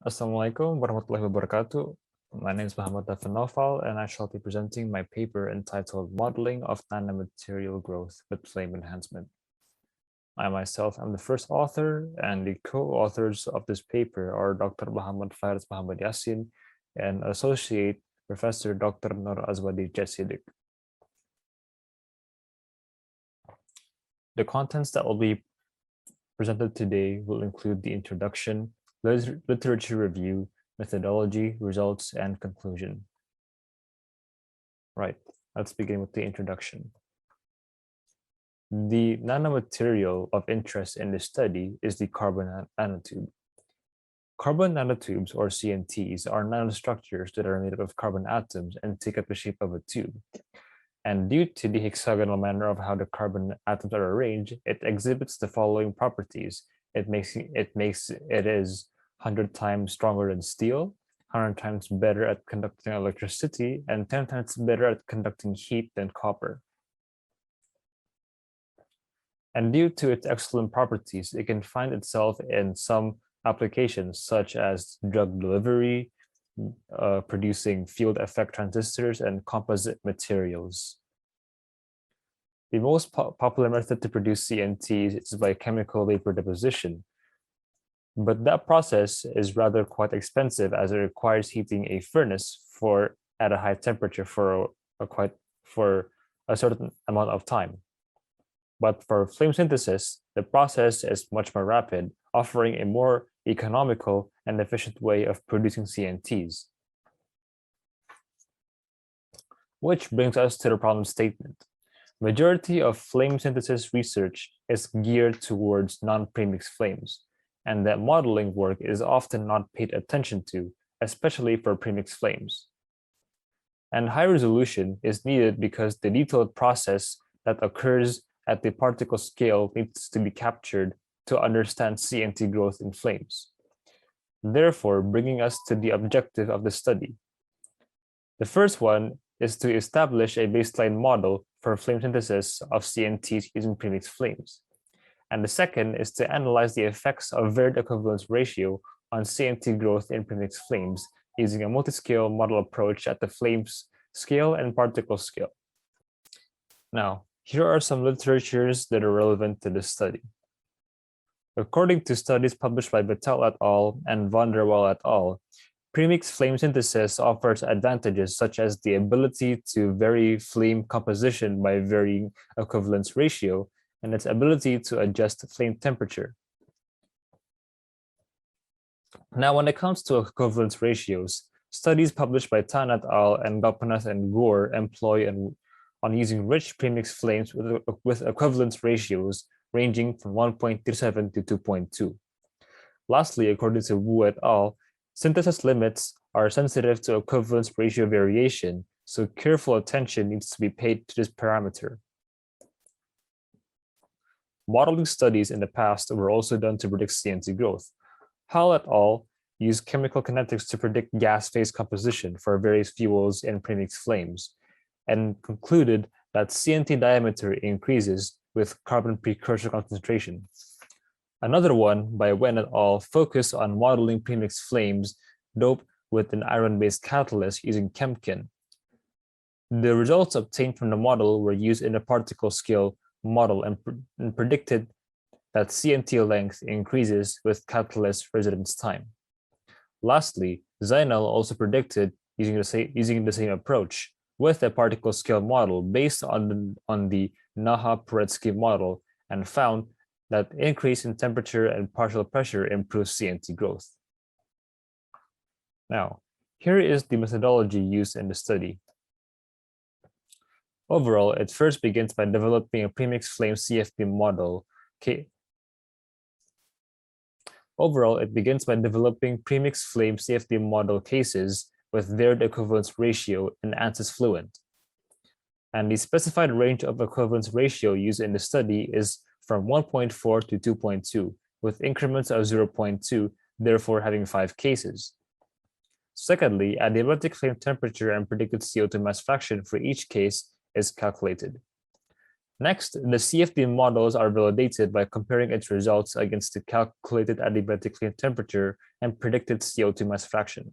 Assalamualaikum warahmatullahi wabarakatuh. My name is Muhammad Daffa Naufal, and I shall be presenting my paper entitled Modeling of Nanomaterial Growth with Flame Enhancement. I myself am the first author, and the co-authors of this paper are Dr. Muhammad Faris Muhammad Yassin and Associate Professor Dr. Nur Azwadi Jesidik. The contents that will be presented today will include the introduction, literature review, methodology, results, and conclusion. Right, let's begin with the introduction. The nanomaterial of interest in this study is the carbon nanotube. Carbon nanotubes, or CNTs, are nanostructures that are made up of carbon atoms and take up the shape of a tube. And due to the hexagonal manner of how the carbon atoms are arranged, it exhibits the following properties. It is 100 times stronger than steel, 100 times better at conducting electricity, and 10 times better at conducting heat than copper. And due to its excellent properties, it can find itself in some applications such as drug delivery, producing field effect transistors, and composite materials. The most popular method to produce CNTs is by chemical vapor deposition, but that process is rather quite expensive as it requires heating a furnace at a high temperature for a certain amount of time. But for flame synthesis, the process is much more rapid, offering a more economical and efficient way of producing CNTs. Which brings us to the problem statement. Majority of flame synthesis research is geared towards non-premix flames, and that modeling work is often not paid attention to, especially for premix flames. And high resolution is needed because the detailed process that occurs at the particle scale needs to be captured to understand CNT growth in flames. Therefore, bringing us to the objective of the study. The first one is to establish a baseline model for flame synthesis of CNTs using premix flames. And the second is to analyze the effects of varied equivalence ratio on CNT growth in premix flames using a multi-scale model approach at the flames scale and particle scale. Now, here are some literatures that are relevant to this study. According to studies published by Battelle et al. And van der Waal et al., premix flame synthesis offers advantages such as the ability to vary flame composition by varying equivalence ratio and its ability to adjust flame temperature. Now, when it comes to equivalence ratios, studies published by Tan et al. And Gopinath and Gore employ on using rich premix flames with equivalence ratios ranging from 1.37 to 2.2. Lastly, according to Wu et al., synthesis limits are sensitive to equivalence ratio variation, so careful attention needs to be paid to this parameter. Modeling studies in the past were also done to predict CNT growth. Hall et al. Used chemical kinetics to predict gas phase composition for various fuels in premix flames, and concluded that CNT diameter increases with carbon precursor concentration. Another one by Wen et al. Focused on modeling premix flames doped with an iron-based catalyst using ChemKin. The results obtained from the model were used in a particle scale model and predicted that CNT length increases with catalyst residence time. Lastly, Zainal also predicted using the same approach with a particle scale model based on the Naha-Paretsky model and found that increase in temperature and partial pressure improves CNT growth. Now, here is the methodology used in the study. Overall, it first begins by developing a premix flame CFP model. Overall, it begins by developing premix flame CFD model cases with varied equivalence ratio and ANSYS fluent. And the specified range of equivalence ratio used in the study is from 1.4 to 2.2, with increments of 0.2, therefore having 5 cases. Secondly, adiabatic flame temperature and predicted CO2 mass fraction for each case is calculated. Next, the CFD models are validated by comparing its results against the calculated adiabatic flame temperature and predicted CO2 mass fraction.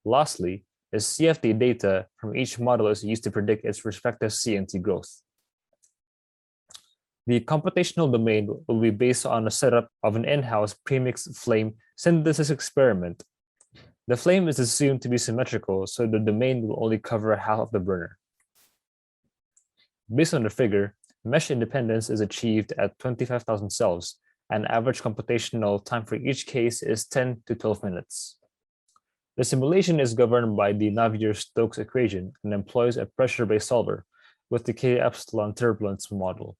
Lastly, the CFD data from each model is used to predict its respective CNT growth. The computational domain will be based on a setup of an in-house premix flame synthesis experiment. The flame is assumed to be symmetrical, so the domain will only cover half of the burner. Based on the figure, mesh independence is achieved at 25,000 cells, and average computational time for each case is 10 to 12 minutes. The simulation is governed by the Navier-Stokes equation and employs a pressure-based solver with the K-epsilon turbulence model.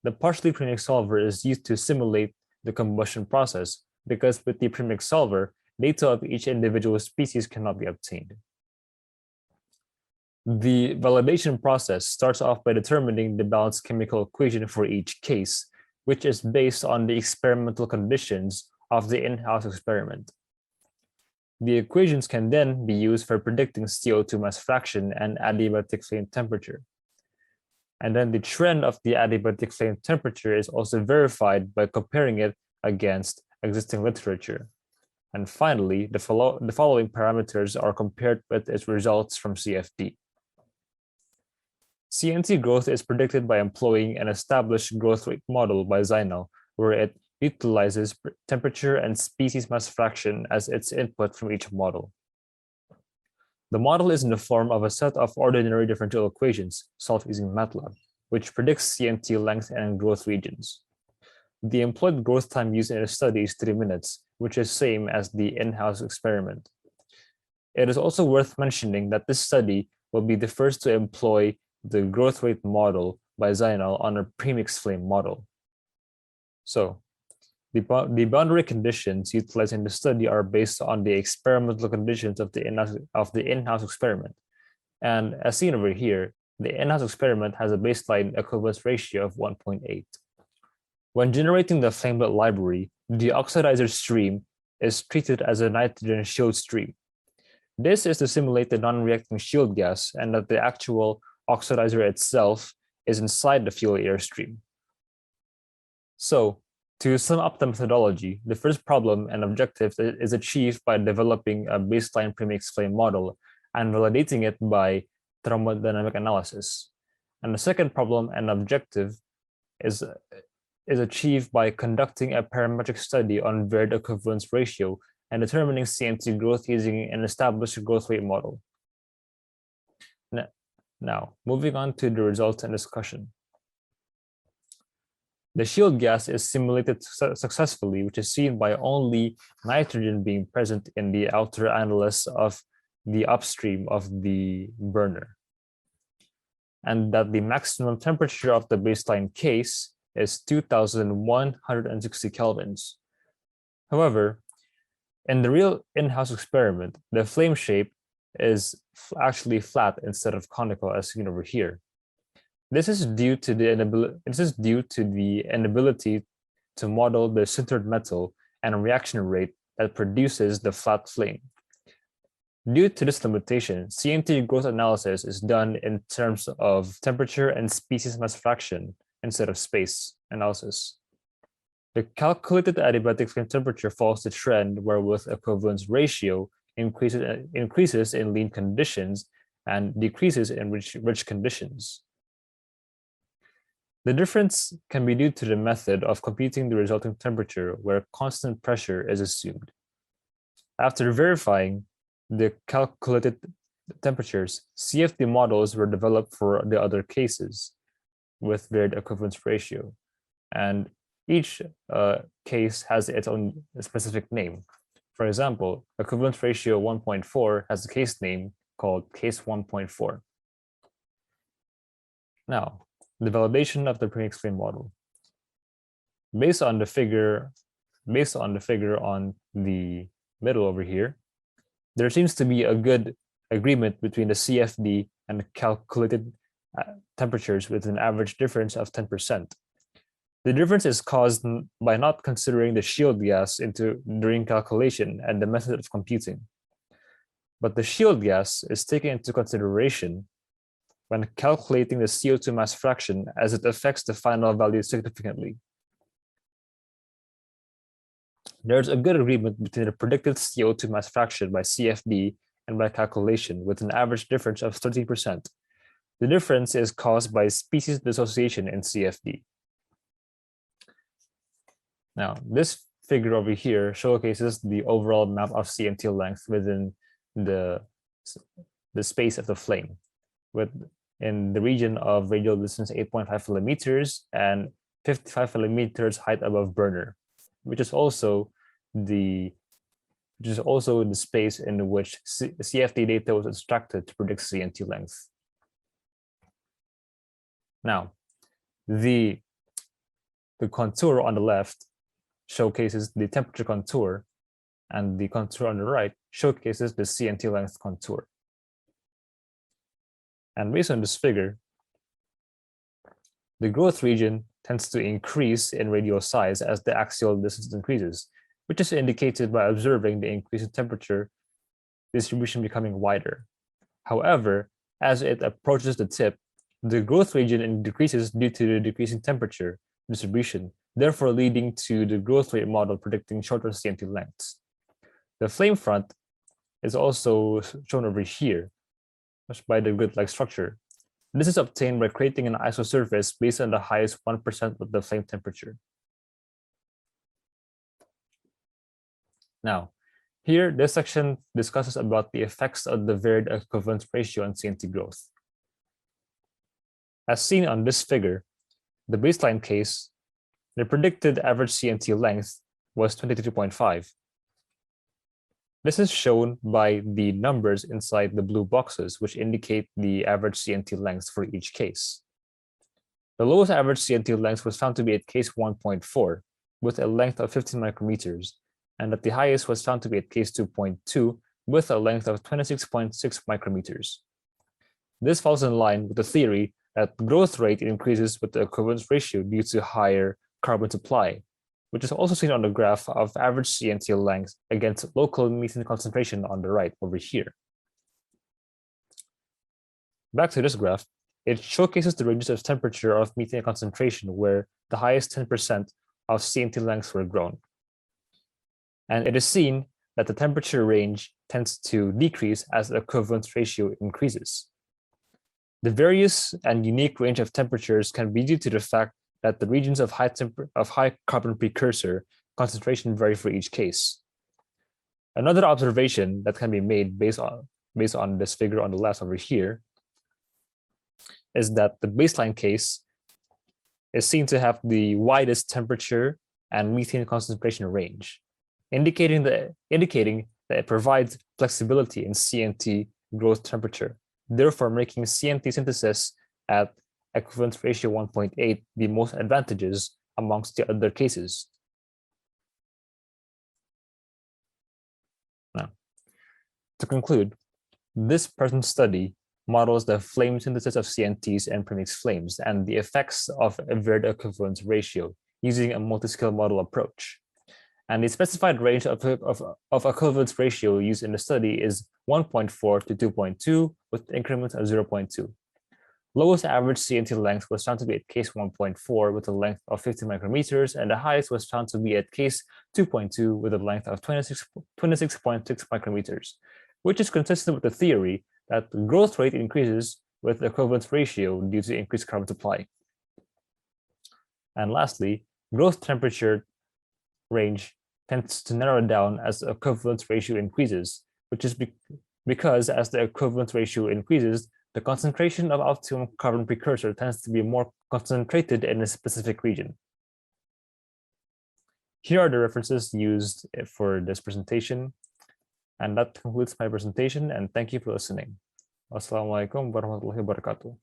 The partially premix solver is used to simulate the combustion process because with the premix solver, data of each individual species cannot be obtained. The validation process starts off by determining the balanced chemical equation for each case, which is based on the experimental conditions of the in-house experiment. The equations can then be used for predicting CO2 mass fraction and adiabatic flame temperature. And then the trend of the adiabatic flame temperature is also verified by comparing it against existing literature. And finally, the following parameters are compared with its results from CFD. CNT growth is predicted by employing an established growth rate model by Zinal, where it utilizes temperature and species mass fraction as its input from each model. The model is in the form of a set of ordinary differential equations solved using MATLAB, which predicts CNT length and growth regions. The employed growth time used in the study is 3 minutes, which is same as the in-house experiment. It is also worth mentioning that this study will be the first to employ the growth rate model by Zinal on a premix flame model. So, the boundary conditions utilized in the study are based on the experimental conditions of the in-house experiment. And as seen over here, the in-house experiment has a baseline equivalence ratio of 1.8. When generating the flamelet library, the oxidizer stream is treated as a nitrogen shield stream. This is to simulate the non-reacting shield gas and that the actual oxidizer itself is inside the fuel air stream. So, to sum up the methodology, the first problem and objective is achieved by developing a baseline premix flame model and validating it by thermodynamic analysis. And the second problem and objective is achieved by conducting a parametric study on varied equivalence ratio and determining CNT growth using an established growth rate model. Now, moving on to the results and discussion. The shield gas is simulated successfully, which is seen by only nitrogen being present in the outer annulus of the upstream of the burner, and that the maximum temperature of the baseline case is 2160 kelvins. However, in the real in-house experiment, the flame shape is actually flat instead of conical as seen over here. This is due to the inability to model the sintered metal and reaction rate that produces the flat flame. Due to this limitation, CNT growth analysis is done in terms of temperature and species mass fraction instead of space analysis. The calculated adiabatic flame temperature follows the trend wherewith equivalence ratio increases in lean conditions and decreases in rich conditions. The difference can be due to the method of computing the resulting temperature where constant pressure is assumed. After verifying the calculated temperatures, CFD models were developed for the other cases with varied equivalence ratio. And each case has its own specific name. For example, equivalence ratio 1.4 has a case name called case 1.4. Now, the validation of the premix flame model. Based on the figure on the middle over here, there seems to be a good agreement between the CFD and the calculated temperatures with an average difference of 10%. The difference is caused by not considering the shield gas during calculation and the method of computing. But the shield gas is taken into consideration when calculating the CO2 mass fraction, as it affects the final value significantly. There's a good agreement between the predicted CO2 mass fraction by CFD and by calculation, with an average difference of 30%. The difference is caused by species dissociation in CFD. Now, this figure over here showcases the overall map of CNT length within the space of the flame, with in the region of radial distance 8.5 millimeters and 55 millimeters height above burner, which is also the space in which CFD data was extracted to predict CNT length. Now, the contour on the left showcases the temperature contour, and the contour on the right showcases the CNT length contour. And based on this figure, the growth region tends to increase in radial size as the axial distance increases, which is indicated by observing the increase in temperature distribution becoming wider. However, as it approaches the tip, the growth region decreases due to the decreasing temperature distribution, therefore leading to the growth rate model predicting shorter CNT lengths. The flame front is also shown over here by the grid-like structure. This is obtained by creating an isosurface based on the highest 1% of the flame temperature. Now, here, this section discusses about the effects of the varied equivalence ratio on CNT growth. As seen on this figure, the baseline case, the predicted average CNT length was 23.5. This is shown by the numbers inside the blue boxes, which indicate the average CNT length for each case. The lowest average CNT length was found to be at case 1.4, with a length of 15 micrometers, and at the highest was found to be at case 2.2, with a length of 26.6 micrometers. This falls in line with the theory that growth rate increases with the equivalence ratio due to higher carbon supply, which is also seen on the graph of average CNT length against local methane concentration on the right over here. Back to this graph, it showcases the ranges of temperature of methane concentration where the highest 10% of CNT lengths were grown. And it is seen that the temperature range tends to decrease as the equivalence ratio increases. The various and unique range of temperatures can be due to the fact that the regions of high carbon precursor concentration vary for each case. Another observation that can be made based on this figure on the left over here is that the baseline case is seen to have the widest temperature and methane concentration range, indicating that it provides flexibility in CNT growth temperature, therefore making CNT synthesis at equivalence ratio 1.8 the most advantageous amongst the other cases. Now, to conclude, this present study models the flame synthesis of CNTs and premixed flames and the effects of a varied equivalence ratio using a multi-scale model approach. And the specified range of equivalence ratio used in the study is 1.4 to 2.2 with increments of 0.2. Lowest average CNT length was found to be at case 1.4 with a length of 50 micrometers, and the highest was found to be at case 2.2 with a length of 26.6 micrometers, which is consistent with the theory that the growth rate increases with the equivalence ratio due to increased carbon supply. And lastly, growth temperature range tends to narrow down as the equivalence ratio increases, which is because as the equivalence ratio increases, the concentration of optimum carbon precursor tends to be more concentrated in a specific region. Here are the references used for this presentation. And that concludes my presentation, and thank you for listening. Wassalamualaikum warahmatullahi wabarakatuh.